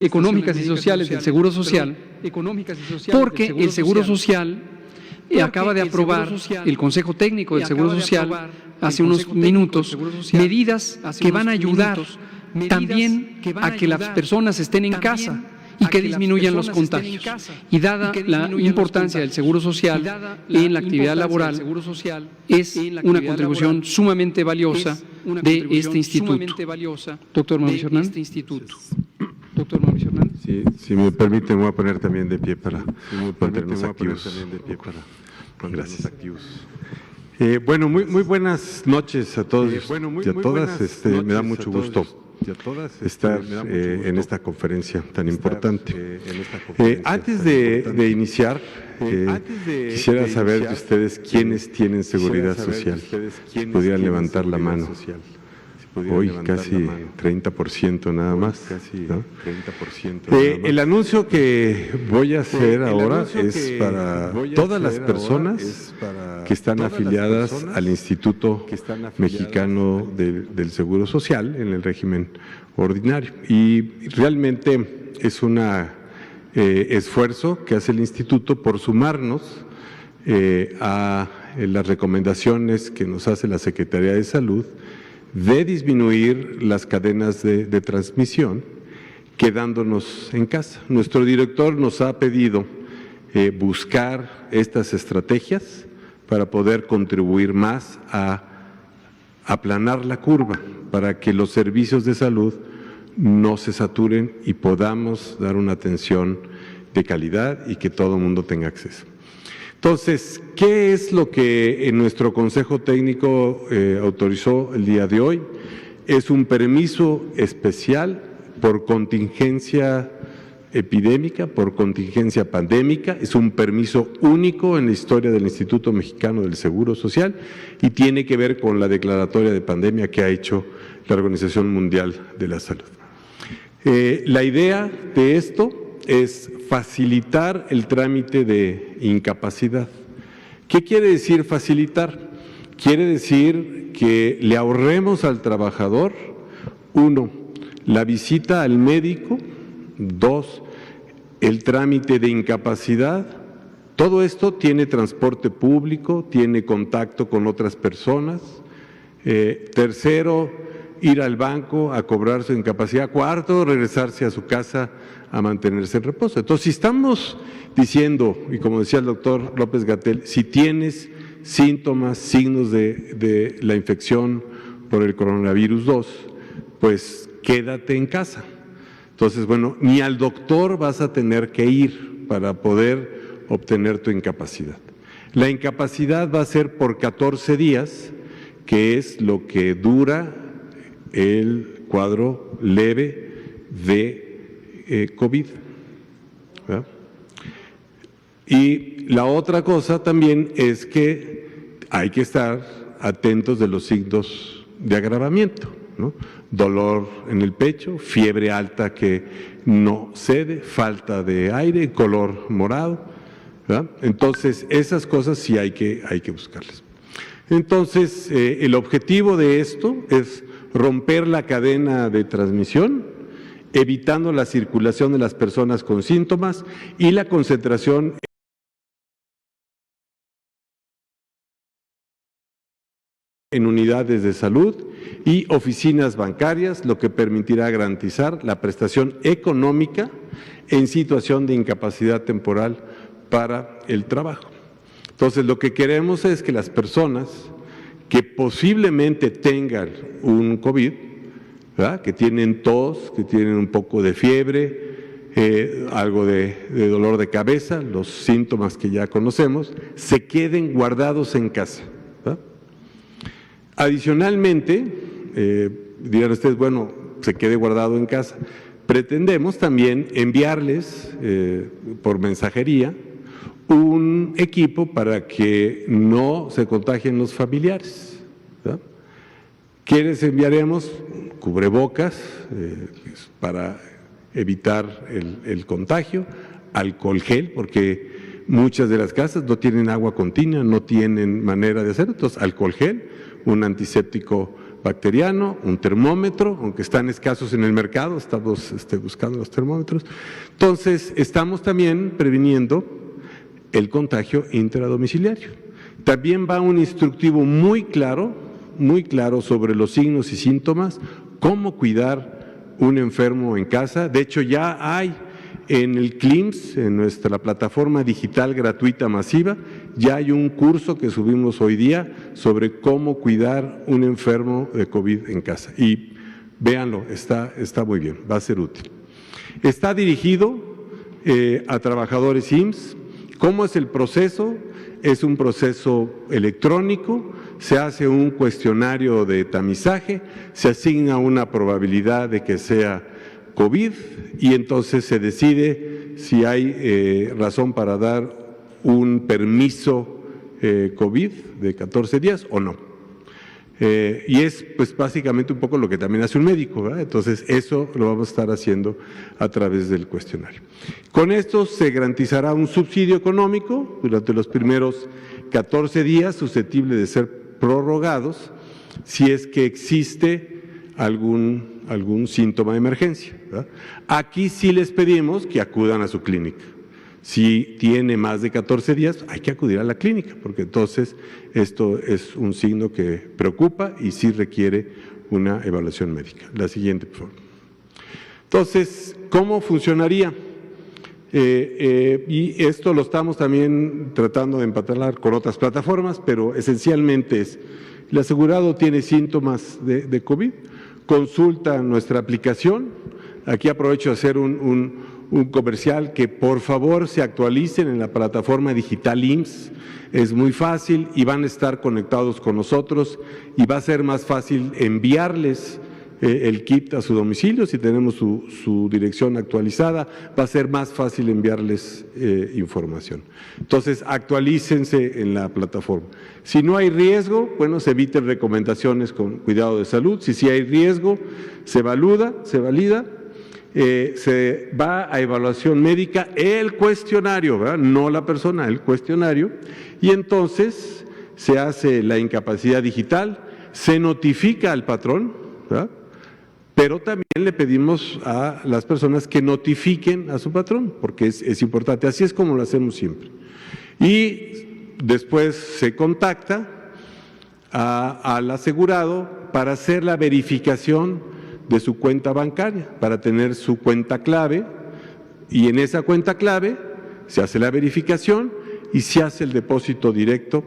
económicas y sociales del Seguro Social, porque el Seguro Social acaba de aprobar el Consejo Técnico del Seguro Social hace unos minutos medidas que van a ayudar también a que las personas estén en casa y que disminuyan los contagios. Y dada la importancia del Seguro Social en la actividad laboral, es una contribución sumamente valiosa de este instituto. Doctor Mauricio Hernández. Doctor Mauricio Hernández. Sí, si me permite, me voy a poner también de pie para mantenernos activos. Gracias. Bueno, muy buenas noches a todos y a todas. Me da mucho gusto estar en esta conferencia tan importante. Antes de iniciar, quisiera saber de ustedes quiénes tienen seguridad social. Podrían levantar la mano. Hoy casi 30% nada más, ¿no? El anuncio que voy a hacer ahora es para todas las personas que están afiliadas al Instituto Mexicano del Seguro Social en el régimen ordinario. Y realmente es un esfuerzo que hace el Instituto por sumarnos a las recomendaciones que nos hace la Secretaría de Salud de disminuir las cadenas de transmisión quedándonos en casa. Nuestro director nos ha pedido buscar estas estrategias para poder contribuir más a aplanar la curva, para que los servicios de salud no se saturen y podamos dar una atención de calidad y que todo el mundo tenga acceso. Entonces, ¿qué es lo que en nuestro Consejo Técnico autorizó el día de hoy? Es un permiso especial por contingencia epidémica, por contingencia pandémica, es un permiso único en la historia del Instituto Mexicano del Seguro Social y tiene que ver con la declaratoria de pandemia que ha hecho la Organización Mundial de la Salud. La idea de esto es facilitar el trámite de incapacidad. ¿Qué quiere decir facilitar? Quiere decir que le ahorremos al trabajador, 1, la visita al médico, 2, el trámite de incapacidad. Todo esto tiene transporte público, tiene contacto con otras personas. Tercero, ir al banco a cobrar su incapacidad. 4, regresarse a su casa a mantenerse en reposo. Entonces, si estamos diciendo, y como decía el doctor López-Gatell, si tienes síntomas, signos de la infección por el coronavirus 2, pues quédate en casa. Entonces, bueno, ni al doctor vas a tener que ir para poder obtener tu incapacidad. La incapacidad va a ser por 14 días, que es lo que dura el cuadro leve de COVID, ¿verdad? Y la otra cosa también es que hay que estar atentos de los signos de agravamiento, ¿no? Dolor en el pecho, fiebre alta que no cede, falta de aire, color morado, ¿verdad? Entonces, esas cosas sí hay que buscarlas. Entonces, el objetivo de esto es romper la cadena de transmisión, evitando la circulación de las personas con síntomas y la concentración en unidades de salud y oficinas bancarias, lo que permitirá garantizar la prestación económica en situación de incapacidad temporal para el trabajo. Entonces, lo que queremos es que las personas que posiblemente tengan un COVID, ¿verdad?, que tienen tos, que tienen un poco de fiebre, algo de dolor de cabeza, los síntomas que ya conocemos, se queden guardados en casa, ¿verdad? Adicionalmente, dirán ustedes, bueno, se quede guardado en casa. Pretendemos también enviarles por mensajería un equipo para que no se contagien los familiares, ¿verdad? ¿Qué les enviaremos? Cubrebocas para evitar el contagio, alcohol gel, porque muchas de las casas no tienen agua continua, no tienen manera de hacerlo, entonces alcohol gel, un antiséptico bacteriano, un termómetro, aunque están escasos en el mercado, estamos buscando los termómetros. Entonces, estamos también previniendo el contagio intradomiciliario. También va un instructivo muy claro sobre los signos y síntomas, cómo cuidar un enfermo en casa. De hecho, ya hay en el CLIMS, en nuestra plataforma digital gratuita masiva, ya hay un curso que subimos hoy día sobre cómo cuidar un enfermo de COVID en casa. Y véanlo, está muy bien, va a ser útil. Está dirigido a trabajadores IMSS. ¿Cómo es el proceso? Es un proceso electrónico, se hace un cuestionario de tamizaje, se asigna una probabilidad de que sea COVID y entonces se decide si hay razón para dar un permiso COVID de 14 días o no. Y es pues básicamente un poco lo que también hace un médico, ¿verdad? Entonces eso lo vamos a estar haciendo a través del cuestionario. Con esto se garantizará un subsidio económico durante los primeros 14 días susceptible de ser prorrogados si es que existe algún síntoma de emergencia, ¿verdad? Aquí sí les pedimos que acudan a su clínica. Si tiene más de 14 días, hay que acudir a la clínica, porque entonces esto es un signo que preocupa y sí requiere una evaluación médica. La siguiente, por favor. Entonces, ¿cómo funcionaría? Y esto lo estamos también tratando de empatar con otras plataformas, pero esencialmente es, el asegurado tiene síntomas de COVID, consulta nuestra aplicación. Aquí aprovecho de hacer un comercial, que por favor se actualicen en la plataforma digital IMSS, es muy fácil y van a estar conectados con nosotros y va a ser más fácil enviarles el kit a su domicilio. Si tenemos su dirección actualizada, va a ser más fácil enviarles información. Entonces, actualícense en la plataforma. Si no hay riesgo, bueno, se eviten recomendaciones con cuidado de salud. Si sí hay riesgo, se valida, se va a evaluación médica, el cuestionario, ¿verdad? No la persona, el cuestionario, y entonces se hace la incapacidad digital, se notifica al patrón, ¿verdad? Pero también le pedimos a las personas que notifiquen a su patrón, porque es importante, así es como lo hacemos siempre. Y después se contacta al asegurado para hacer la verificación de su cuenta bancaria, para tener su cuenta clave, y en esa cuenta clave se hace la verificación y se hace el depósito directo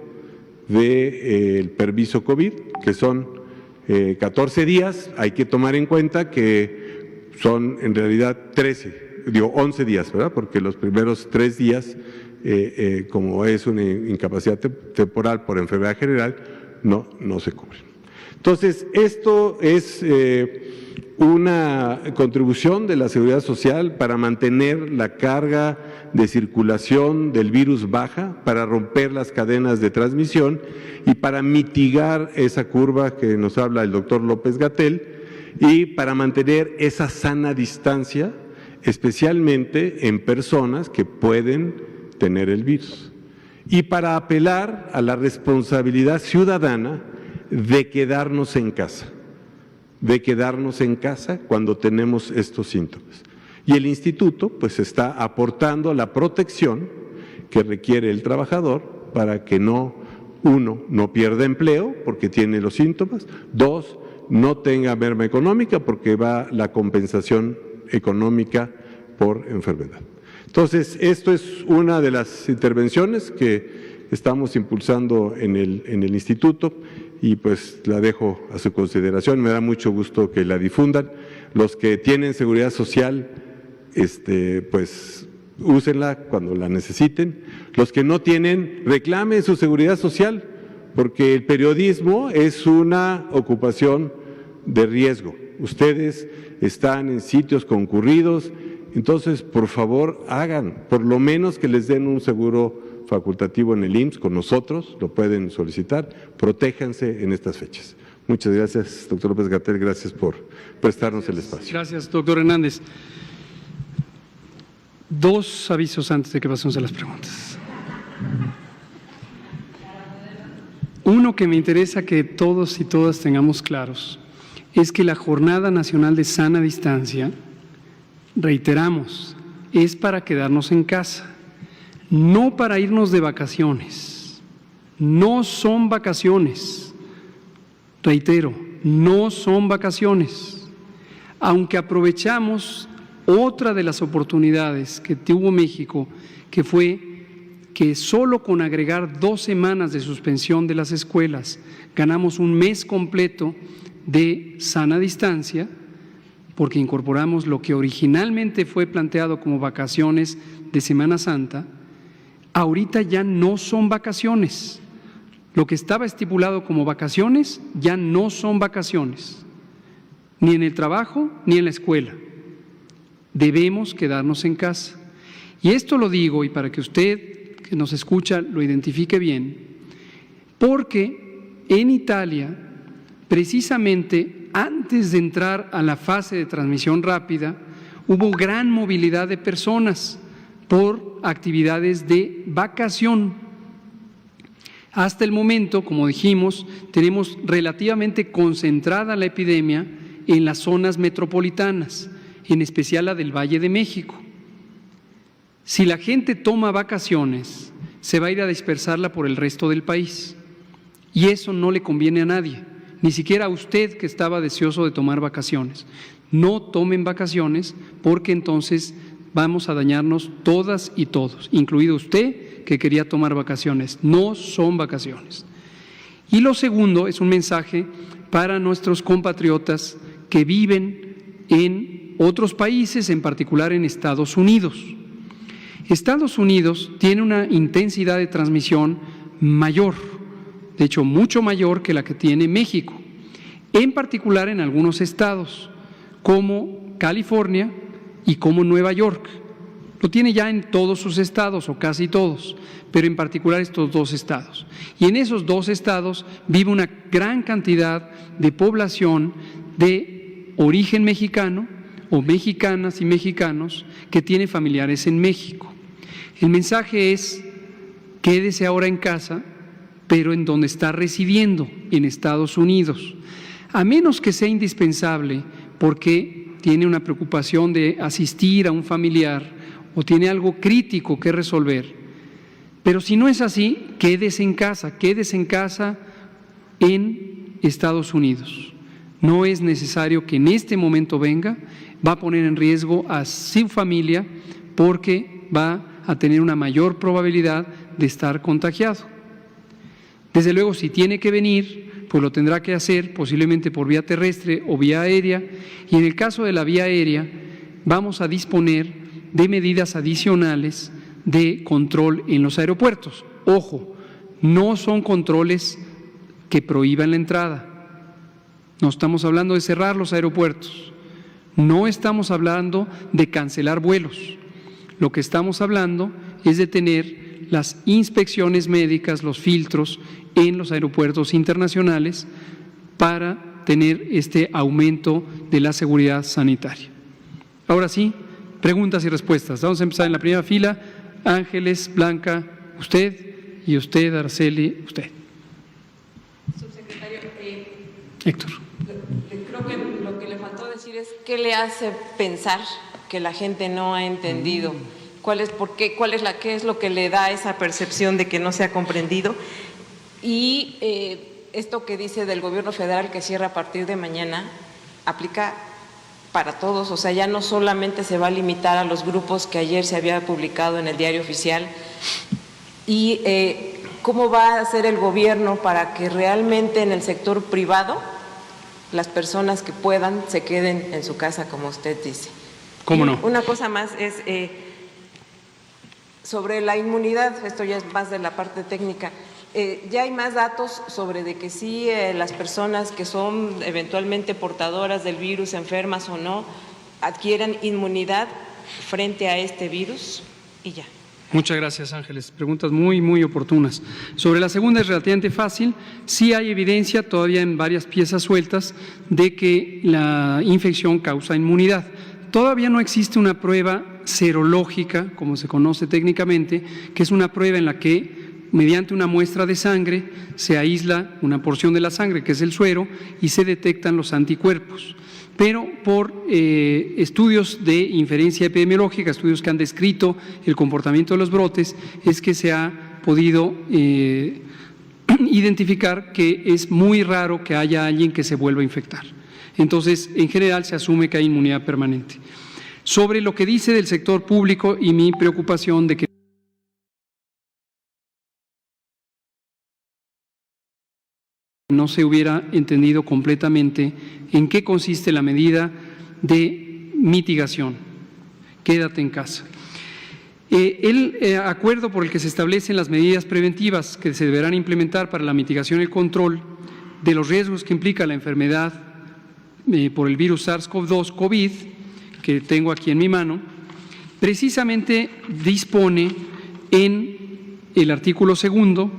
del permiso COVID, que son 14 días. Hay que tomar en cuenta que son en realidad 11 días, ¿verdad? Porque los primeros 3 días, como es una incapacidad temporal por enfermedad general, no se cubren. Entonces, esto es una contribución de la Seguridad Social para mantener la carga de circulación del virus baja, para romper las cadenas de transmisión y para mitigar esa curva que nos habla el doctor López-Gatell, y para mantener esa sana distancia, especialmente en personas que pueden tener el virus, y para apelar a la responsabilidad ciudadana de quedarnos en casa. Cuando tenemos estos síntomas. Y el instituto pues está aportando la protección que requiere el trabajador para que no pierda empleo porque tiene los síntomas, 2, no tenga merma económica porque va la compensación económica por enfermedad. Entonces, esto es una de las intervenciones que estamos impulsando en el instituto, y pues la dejo a su consideración. Me da mucho gusto que la difundan. Los que tienen seguridad social, pues úsenla cuando la necesiten. Los que no tienen, reclamen su seguridad social, porque el periodismo es una ocupación de riesgo. Ustedes están en sitios concurridos, entonces por favor hagan, por lo menos que les den un seguro facultativo en el IMSS con nosotros, lo pueden solicitar, protéjanse en estas fechas. Muchas gracias, doctor López-Gatell, gracias por prestarnos el espacio. Gracias, doctor Hernández. 2 avisos antes de que pasemos a las preguntas. Uno que me interesa que todos y todas tengamos claros es que la Jornada Nacional de Sana Distancia, reiteramos, es para quedarnos en casa, no para irnos de vacaciones. No son vacaciones. Reitero, no son vacaciones. Aunque aprovechamos otra de las oportunidades que tuvo México, que fue que solo con agregar 2 semanas de suspensión de las escuelas ganamos un mes completo de sana distancia, porque incorporamos lo que originalmente fue planteado como vacaciones de Semana Santa. Ahorita ya no son vacaciones. Lo que estaba estipulado como vacaciones ya no son vacaciones, ni en el trabajo ni en la escuela. Debemos quedarnos en casa. Y esto lo digo, y para que usted que nos escucha lo identifique bien, porque en Italia, precisamente antes de entrar a la fase de transmisión rápida, hubo gran movilidad de personas por actividades de vacación. Hasta el momento, como dijimos, tenemos relativamente concentrada la epidemia en las zonas metropolitanas, en especial la del Valle de México. Si la gente toma vacaciones, se va a ir a dispersarla por el resto del país. Y eso no le conviene a nadie, ni siquiera a usted que estaba deseoso de tomar vacaciones. No tomen vacaciones porque entonces vamos a dañarnos todas y todos, incluido usted que quería tomar vacaciones. No son vacaciones. Y lo segundo es un mensaje para nuestros compatriotas que viven en otros países, en particular en Estados Unidos. Estados Unidos tiene una intensidad de transmisión mayor, de hecho mucho mayor que la que tiene México, en particular en algunos estados como California y como Nueva York. Lo tiene ya en todos sus estados o casi todos, pero en particular estos 2 estados. Y en esos 2 estados vive una gran cantidad de población de origen mexicano o mexicanas y mexicanos que tiene familiares en México. El mensaje es: quédese ahora en casa, pero en donde está residiendo, en Estados Unidos, a menos que sea indispensable porque tiene una preocupación de asistir a un familiar o tiene algo crítico que resolver. Pero si no es así, quédese en casa en Estados Unidos. No es necesario que en este momento venga, va a poner en riesgo a su familia porque va a tener una mayor probabilidad de estar contagiado. Desde luego, si tiene que venir, pues lo tendrá que hacer posiblemente por vía terrestre o vía aérea, y en el caso de la vía aérea vamos a disponer de medidas adicionales de control en los aeropuertos. Ojo, no son controles que prohíban la entrada. No estamos hablando de cerrar los aeropuertos, no estamos hablando de cancelar vuelos. Lo que estamos hablando es de tener las inspecciones médicas, los filtros en los aeropuertos internacionales para tener este aumento de la seguridad sanitaria. Ahora sí, preguntas y respuestas. Vamos a empezar en la primera fila. Ángeles, Blanca, usted, y usted, Araceli, usted. Subsecretario, Héctor. Creo que lo que le faltó decir es qué le hace pensar que la gente no ha entendido, qué es lo que le da esa percepción de que no se ha comprendido. Y esto que dice del gobierno federal que cierra a partir de mañana, aplica para todos, o sea, ya no solamente se va a limitar a los grupos que ayer se había publicado en el Diario Oficial. Y ¿cómo va a hacer el gobierno para que realmente en el sector privado las personas que puedan se queden en su casa, como usted dice? ¿Cómo no? Una cosa más es sobre la inmunidad, esto ya es más de la parte técnica. Ya hay más datos sobre de que sí las personas que son eventualmente portadoras del virus, enfermas o no, adquieran inmunidad frente a este virus y ya. Muchas gracias, Ángeles. Preguntas muy, muy oportunas. Sobre la segunda es relativamente fácil. Sí hay evidencia todavía en varias piezas sueltas de que la infección causa inmunidad. Todavía no existe una prueba serológica, como se conoce técnicamente, que es una prueba en la que mediante una muestra de sangre se aísla una porción de la sangre, que es el suero, y se detectan los anticuerpos. Pero por estudios de inferencia epidemiológica, estudios que han descrito el comportamiento de los brotes, es que se ha podido identificar que es muy raro que haya alguien que se vuelva a infectar. Entonces, en general, se asume que hay inmunidad permanente. Sobre lo que dice del sector público y mi preocupación de que no se hubiera entendido completamente en qué consiste la medida de mitigación. Quédate en casa. El acuerdo por el que se establecen las medidas preventivas que se deberán implementar para la mitigación y el control de los riesgos que implica la enfermedad por el virus SARS-CoV-2 COVID, que tengo aquí en mi mano, precisamente dispone en el artículo 2,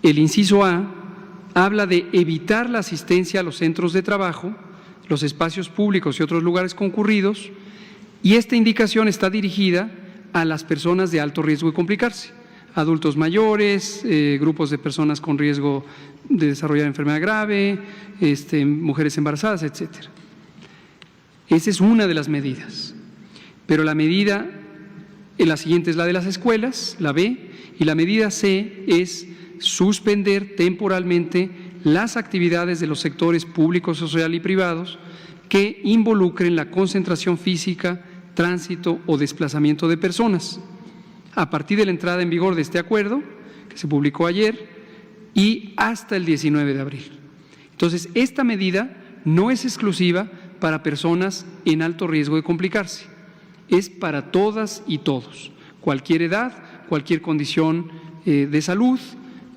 el inciso A, habla de evitar la asistencia a los centros de trabajo, los espacios públicos y otros lugares concurridos, y esta indicación está dirigida a las personas de alto riesgo de complicarse, adultos mayores, grupos de personas con riesgo de desarrollar enfermedad grave, mujeres embarazadas, etcétera. Esa es una de las medidas, pero la medida, la siguiente es la de las escuelas, la B, y la medida C es suspender temporalmente las actividades de los sectores público, social y privados que involucren la concentración física, tránsito o desplazamiento de personas, a partir de la entrada en vigor de este acuerdo, que se publicó ayer, y hasta el 19 de abril. Entonces, esta medida no es exclusiva para personas en alto riesgo de complicarse, es para todas y todos, cualquier edad, cualquier condición de salud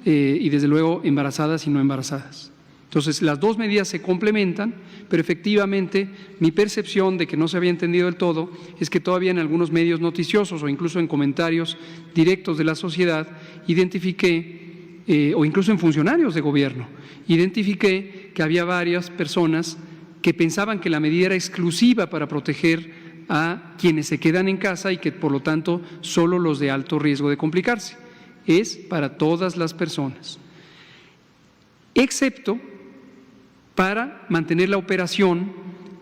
y desde luego embarazadas y no embarazadas. Entonces, las dos medidas se complementan, pero efectivamente mi percepción de que no se había entendido del todo es que todavía en algunos medios noticiosos o incluso en comentarios directos de la sociedad identifiqué, o incluso en funcionarios de gobierno, identifiqué que había varias personas que pensaban que la medida era exclusiva para proteger a quienes se quedan en casa y que por lo tanto solo los de alto riesgo de complicarse. Es para todas las personas, excepto para mantener la operación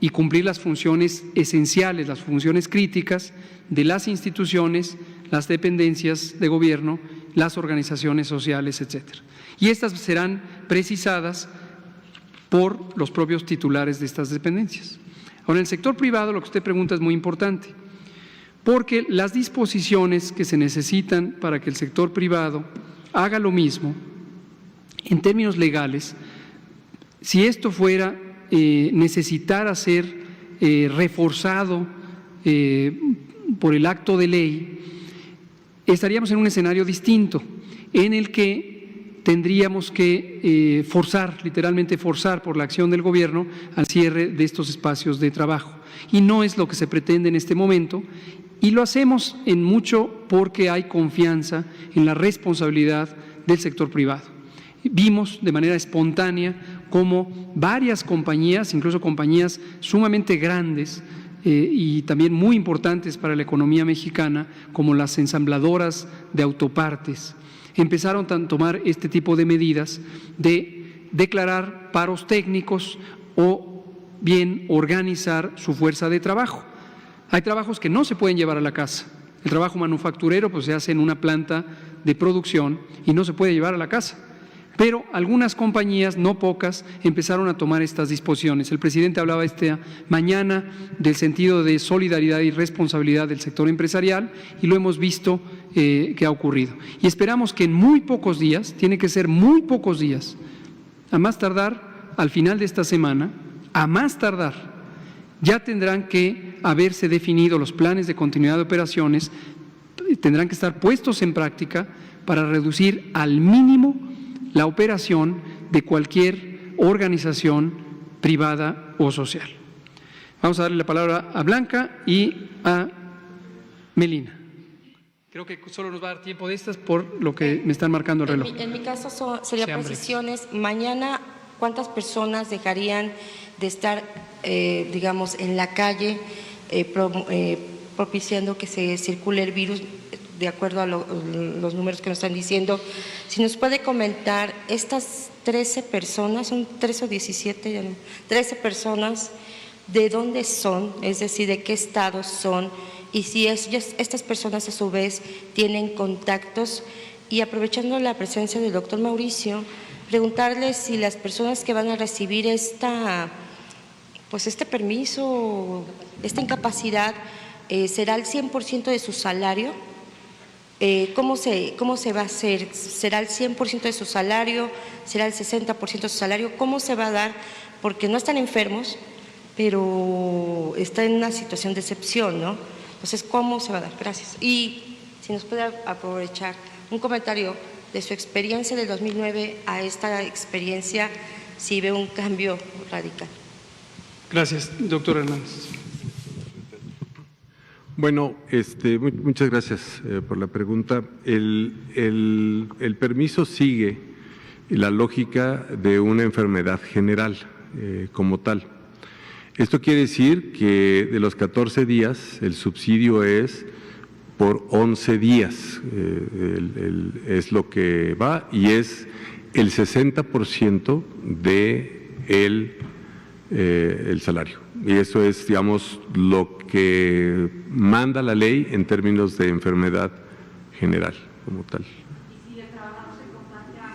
y cumplir las funciones esenciales, las funciones críticas de las instituciones, las dependencias de gobierno, las organizaciones sociales, etcétera. Y estas serán precisadas por los propios titulares de estas dependencias. Ahora, en el sector privado, lo que usted pregunta es muy importante, porque las disposiciones que se necesitan para que el sector privado haga lo mismo, en términos legales, si esto fuera necesitar ser reforzado por el acto de ley, estaríamos en un escenario distinto, en el que tendríamos que forzar, literalmente forzar por la acción del gobierno al cierre de estos espacios de trabajo. Y no es lo que se pretende en este momento, y lo hacemos en mucho porque hay confianza en la responsabilidad del sector privado. Vimos de manera espontánea cómo varias compañías, incluso compañías sumamente grandes y también muy importantes para la economía mexicana, como las ensambladoras de autopartes, empezaron a tomar este tipo de medidas de declarar paros técnicos o bien organizar su fuerza de trabajo. Hay trabajos que no se pueden llevar a la casa. El trabajo manufacturero pues se hace en una planta de producción y no se puede llevar a la casa. Pero algunas compañías, no pocas, empezaron a tomar estas disposiciones. El presidente hablaba esta mañana del sentido de solidaridad y responsabilidad del sector empresarial y lo hemos visto que ha ocurrido. Y esperamos que en muy pocos días, tiene que ser muy pocos días, a más tardar al final de esta semana, a más tardar, ya tendrán que haberse definido los planes de continuidad de operaciones, tendrán que estar puestos en práctica para reducir al mínimo la operación de cualquier organización privada o social. Vamos a darle la palabra a Blanca y a Melina. Creo que solo nos va a dar tiempo de estas por lo que me están marcando el reloj. En mi caso serían precisiones. Mañana, ¿cuántas personas dejarían de estar, digamos, en la calle propiciando que se circule el virus de acuerdo a los números que nos están diciendo. Si nos puede comentar, estas 13 personas, son 13 o 17, ya no, 13 personas, ¿de dónde son? Es decir, ¿de qué estados son? Y si estas personas a su vez tienen contactos. Y aprovechando la presencia del doctor Mauricio, preguntarle si las personas que van a recibir este permiso, esta incapacidad, será el 100% de su salario. ¿Cómo se va a hacer? ¿Será el 100% de su salario? ¿Será el 60% de su salario? ¿Cómo se va a dar? Porque no están enfermos, pero está en una situación de excepción, ¿no? Entonces, ¿cómo se va a dar? Gracias. Y si nos puede aprovechar un comentario de su experiencia del 2009 a esta experiencia, si ve un cambio radical. Gracias, doctor Hernández. Bueno, muchas gracias por la pregunta. El permiso sigue la lógica de una enfermedad general como tal. Esto quiere decir que de los 14 días el subsidio es por 11 días, es lo que va, y es el 60% de el salario. Y eso es, digamos, lo que manda la ley en términos de enfermedad general como tal. ¿Y si el trabajador se contagia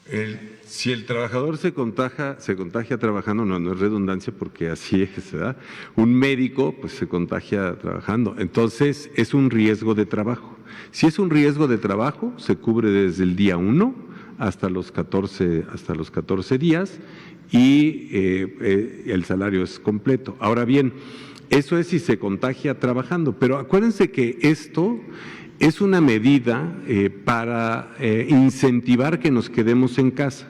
trabajando? Si el trabajador se contagia trabajando, no es redundancia porque así es, ¿verdad? Un médico pues se contagia trabajando, entonces es un riesgo de trabajo. Si es un riesgo de trabajo, se cubre desde el día 1 hasta los 14 días y el salario es completo. Ahora bien, eso es si se contagia trabajando, pero acuérdense que esto es una medida para incentivar que nos quedemos en casa.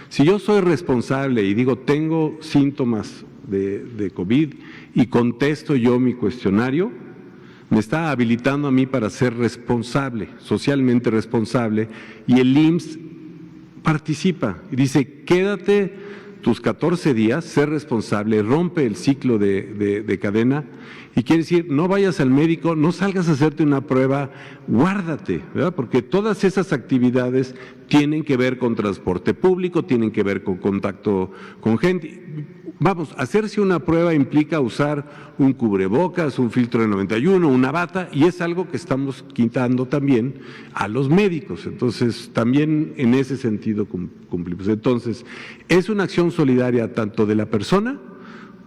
Si yo soy responsable y digo tengo síntomas de COVID y contesto yo mi cuestionario, me está habilitando a mí para ser responsable, socialmente responsable, y el IMSS participa y dice quédate tus 14 días, ser responsable, rompe el ciclo de cadena, y quiere decir, no vayas al médico, no salgas a hacerte una prueba, guárdate, ¿verdad? Porque todas esas actividades tienen que ver con transporte público, tienen que ver con contacto con gente. Vamos, hacerse una prueba implica usar un cubrebocas, un filtro de 91, una bata, y es algo que estamos quitando también a los médicos. Entonces, también en ese sentido cumplimos. Entonces, es una acción solidaria tanto de la persona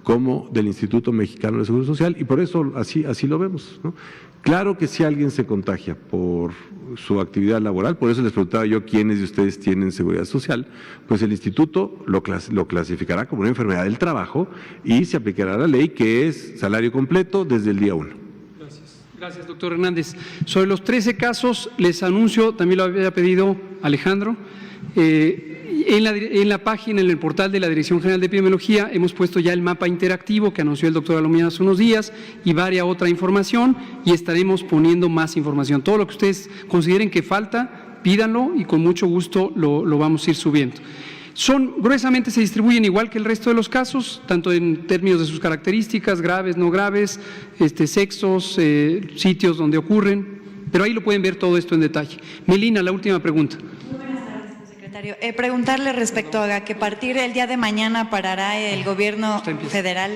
como del Instituto Mexicano de Seguro Social, y por eso así lo vemos, ¿no? Claro que si alguien se contagia por su actividad laboral, por eso les preguntaba yo quiénes de ustedes tienen seguridad social, pues el instituto lo clasificará como una enfermedad del trabajo y se aplicará la ley que es salario completo desde el día 1. Gracias, doctor Hernández. Sobre los 13 casos, les anuncio, también lo había pedido Alejandro, en la página, en el portal de la Dirección General de Epidemiología, hemos puesto ya el mapa interactivo que anunció el doctor Alomía hace unos días y varia otra información, y estaremos poniendo más información. Todo lo que ustedes consideren que falta, pídanlo y con mucho gusto lo vamos a ir subiendo. Gruesamente se distribuyen igual que el resto de los casos, tanto en términos de sus características, graves, no graves, sexos, sitios donde ocurren, pero ahí lo pueden ver todo esto en detalle. Melina, la última pregunta. Preguntarle respecto a que a partir del día de mañana parará el gobierno federal.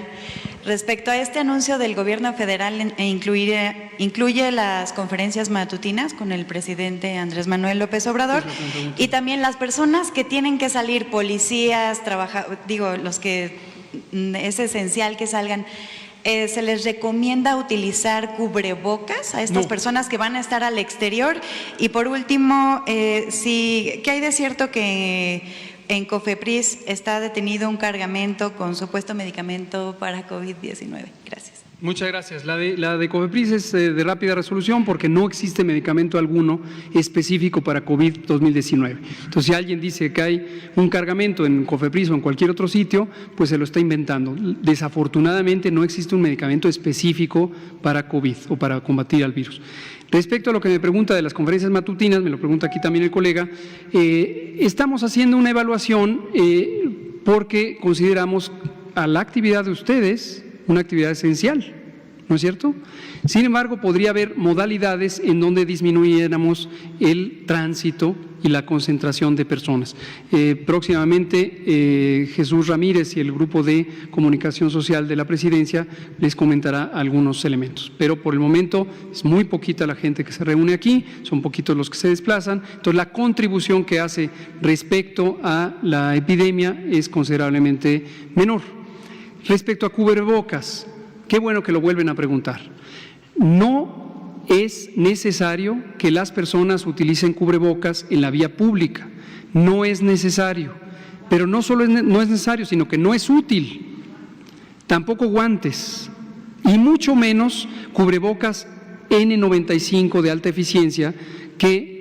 Respecto a este anuncio del gobierno federal, incluye las conferencias matutinas con el presidente Andrés Manuel López Obrador, y también las personas que tienen que salir, policías, los que es esencial que salgan. ¿Se les recomienda utilizar cubrebocas a estas personas que van a estar al exterior? Y por último, ¿qué hay de cierto que en COFEPRIS está detenido un cargamento con supuesto medicamento para COVID-19? Gracias. Muchas gracias. La de COFEPRIS es de rápida resolución porque no existe medicamento alguno específico para COVID-2019. Entonces, si alguien dice que hay un cargamento en COFEPRIS o en cualquier otro sitio, pues se lo está inventando. Desafortunadamente no existe un medicamento específico para COVID o para combatir al virus. Respecto a lo que me pregunta de las conferencias matutinas, me lo pregunta aquí también el colega, estamos haciendo una evaluación porque consideramos a la actividad de ustedes una actividad esencial. ¿no es cierto? Sin embargo, podría haber modalidades en donde disminuyéramos el tránsito y la concentración de personas. Próximamente Jesús Ramírez y el grupo de comunicación social de la Presidencia les comentará algunos elementos, pero por el momento es muy poquita la gente que se reúne aquí, son poquitos los que se desplazan, entonces la contribución que hace respecto a la epidemia es considerablemente menor. Respecto a cubrebocas, qué bueno que lo vuelven a preguntar. No es necesario que las personas utilicen cubrebocas en la vía pública, no es necesario, pero no solo no es necesario, sino que no es útil, tampoco guantes y mucho menos cubrebocas N95 de alta eficiencia que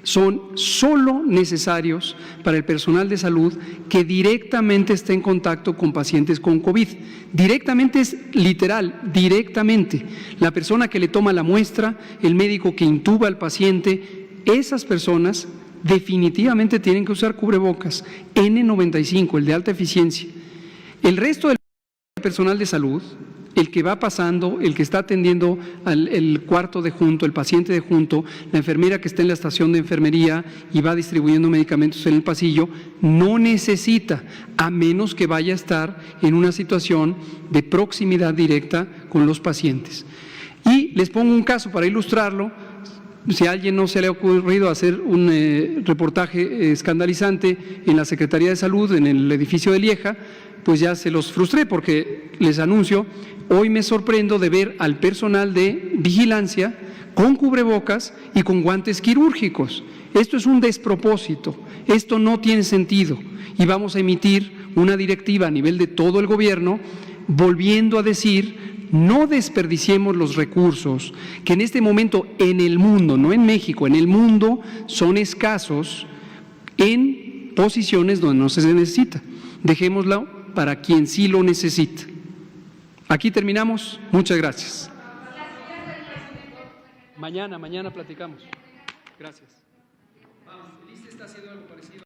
son solo necesarios para el personal de salud que directamente esté en contacto con pacientes con COVID. Directamente es literal, directamente. La persona que le toma la muestra, el médico que intuba al paciente, esas personas definitivamente tienen que usar cubrebocas N95, el de alta eficiencia. El resto del personal de salud, el que va pasando, el que está atendiendo el cuarto de junto, el paciente de junto, la enfermera que está en la estación de enfermería y va distribuyendo medicamentos en el pasillo, no necesita, a menos que vaya a estar en una situación de proximidad directa con los pacientes. Y les pongo un caso para ilustrarlo. Si a alguien no se le ha ocurrido hacer un reportaje escandalizante en la Secretaría de Salud, en el edificio de Lieja, pues ya se los frustré porque les anuncio, hoy me sorprendo de ver al personal de vigilancia con cubrebocas y con guantes quirúrgicos. Esto es un despropósito, esto no tiene sentido y vamos a emitir una directiva a nivel de todo el gobierno volviendo a decir: no desperdiciemos los recursos que en este momento en el mundo, no en México, en el mundo son escasos en posiciones donde no se necesita. Dejémoslo para quien sí lo necesita. Aquí terminamos. Muchas gracias. Mañana platicamos. Gracias. El ISSSTE está haciendo algo parecido.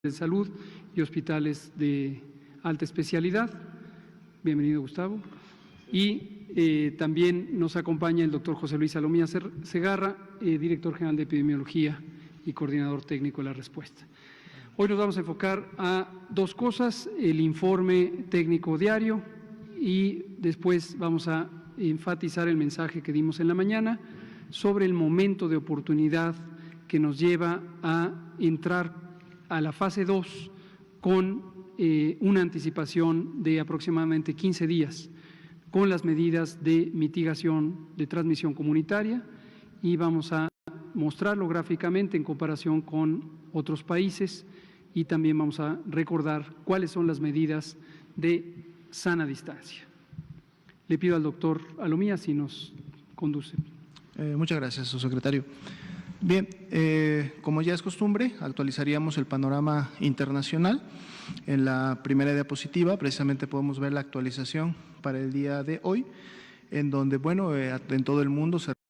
De salud y hospitales de alta especialidad. Bienvenido, Gustavo. Y también nos acompaña el doctor José Luis Salomía Segarra, director general de epidemiología y coordinador técnico de la respuesta. Hoy nos vamos a enfocar a dos cosas: el informe técnico diario y después vamos a enfatizar el mensaje que dimos en la mañana sobre el momento de oportunidad que nos lleva a entrar a la fase 2 con una anticipación de aproximadamente 15 días con las medidas de mitigación de transmisión comunitaria, y vamos a mostrarlo gráficamente en comparación con otros países y también vamos a recordar cuáles son las medidas de sana distancia. Le pido al doctor Alomía si nos conduce. Muchas gracias, subsecretario. Bien, como ya es costumbre, actualizaríamos el panorama internacional. En la primera diapositiva precisamente podemos ver la actualización para el día de hoy, en donde, bueno, en todo el mundo se